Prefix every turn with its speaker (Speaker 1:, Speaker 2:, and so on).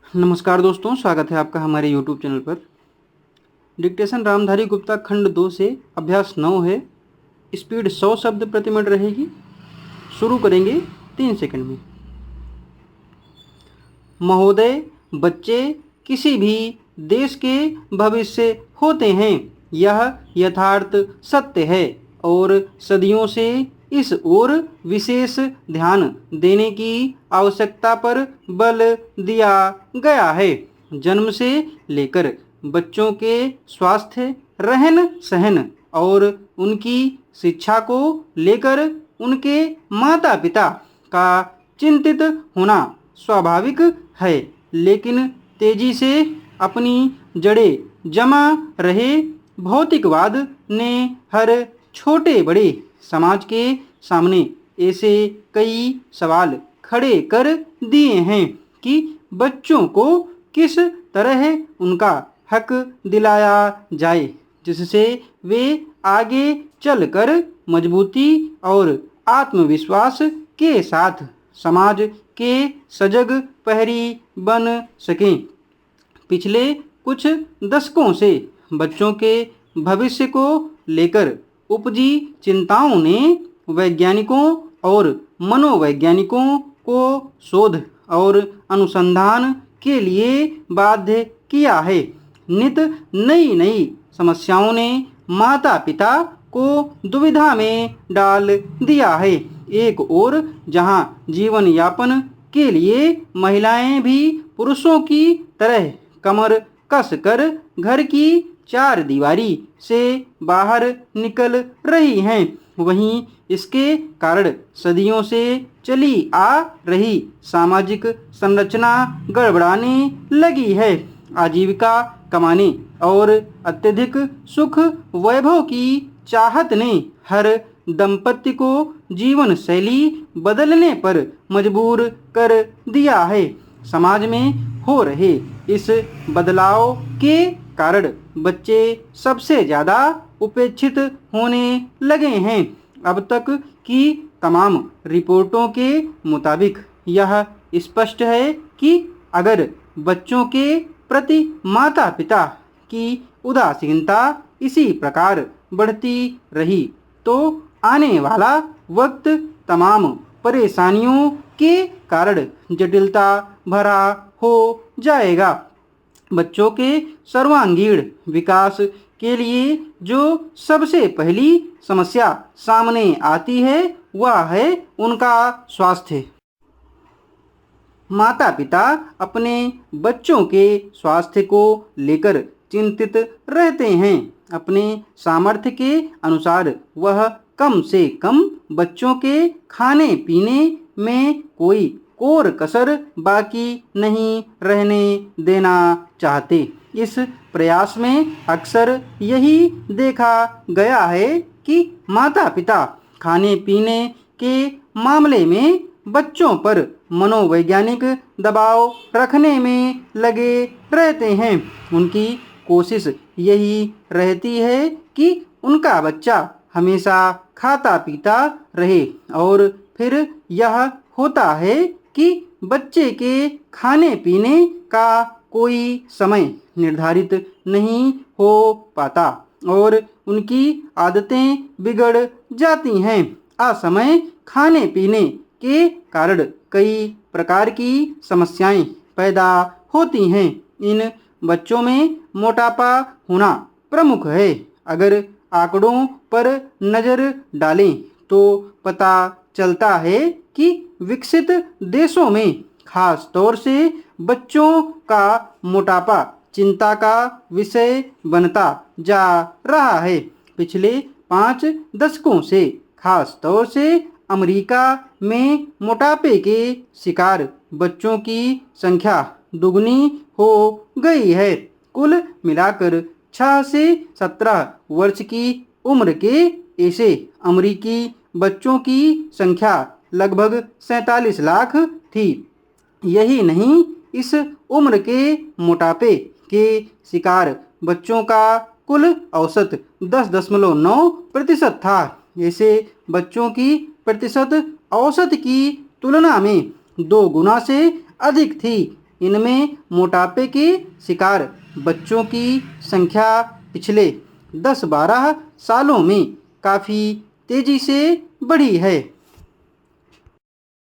Speaker 1: नमस्कार दोस्तों, स्वागत है आपका हमारे YouTube चैनल पर। डिक्टेशन रामधारी गुप्ता खंड 2 से अभ्यास 9 है। स्पीड 100 शब्द प्रति मिनट रहेगी। शुरू करेंगे 3 सेकंड में। महोदय, बच्चे किसी भी देश के भविष्य होते हैं, यह यथार्थ सत्य है और सदियों से इस ओर विशेष ध्यान देने की आवश्यकता पर बल दिया गया है। जन्म से लेकर बच्चों के स्वास्थ्य, रहन सहन और उनकी शिक्षा को लेकर उनके माता पिता का चिंतित होना स्वाभाविक है, लेकिन तेजी से अपनी जड़ें जमा रहे भौतिकवाद ने हर छोटे बड़े समाज के सामने ऐसे कई सवाल खड़े कर दिए हैं कि बच्चों को किस तरह उनका हक दिलाया जाए, जिससे वे आगे चलकर मजबूती और आत्मविश्वास के साथ समाज के सजग प्रहरी बन सकें। पिछले कुछ दशकों से बच्चों के भविष्य को लेकर उपजी चिंताओं ने वैज्ञानिकों और मनोवैज्ञानिकों को शोध और अनुसंधान के लिए बाध्य किया है। नित नई नई समस्याओं ने माता पिता को दुविधा में डाल दिया है। एक ओर जहां जीवन यापन के लिए महिलाएं भी पुरुषों की तरह कमर कस कर घर की चार दीवारी से बाहर निकल रही हैं, वहीं इसके कारण सदियों से चली आ रही सामाजिक संरचना गड़बड़ाने लगी है। आजीविका कमाने और अत्यधिक सुख वैभव की चाहत ने हर दंपति को जीवन शैली बदलने पर मजबूर कर दिया है। समाज में हो रहे इस बदलाव के कारण बच्चे सबसे ज़्यादा उपेक्षित होने लगे हैं। अब तक की तमाम रिपोर्टों के मुताबिक यह स्पष्ट है कि अगर बच्चों के प्रति माता पिता की उदासीनता इसी प्रकार बढ़ती रही तो आने वाला वक्त तमाम परेशानियों के कारण जटिलता भरा हो जाएगा। बच्चों के सर्वांगीण विकास के लिए जो सबसे पहली समस्या सामने आती है वह है उनका स्वास्थ्य। माता पिता अपने बच्चों के स्वास्थ्य को लेकर चिंतित रहते हैं। अपने सामर्थ्य के अनुसार वह कम से कम बच्चों के खाने पीने में कोई कोर कसर बाकी नहीं रहने देना चाहते। इस प्रयास में अक्सर यही देखा गया है कि माता पिता खाने पीने के मामले में बच्चों पर मनोवैज्ञानिक दबाव रखने में लगे रहते हैं। उनकी कोशिश यही रहती है कि उनका बच्चा हमेशा खाता पीता रहे और फिर यह होता है कि बच्चे के खाने पीने का कोई समय निर्धारित नहीं हो पाता और उनकी आदतें बिगड़ जाती हैं। असमय खाने पीने के कारण कई प्रकार की समस्याएं पैदा होती हैं। इन बच्चों में मोटापा होना प्रमुख है। अगर आंकड़ों पर नज़र डालें तो पता चलता है कि विकसित देशों में खास तौर से बच्चों का मोटापा चिंता का विषय बनता जा रहा है। पिछले 5 दशकों से खास तौर से अमेरिका में मोटापे के शिकार बच्चों की संख्या दुगनी हो गई है। कुल मिलाकर 6 से 17 वर्ष की उम्र के ऐसे अमेरिकी बच्चों की संख्या लगभग 47 लाख थी। यही नहीं, इस उम्र के मोटापे के शिकार बच्चों का कुल औसत 10.9% था। ऐसे बच्चों की प्रतिशत औसत की तुलना में 2 गुना से अधिक थी। इनमें मोटापे के शिकार बच्चों की संख्या पिछले 10-12 सालों में काफ़ी तेज़ी से बढ़ी है।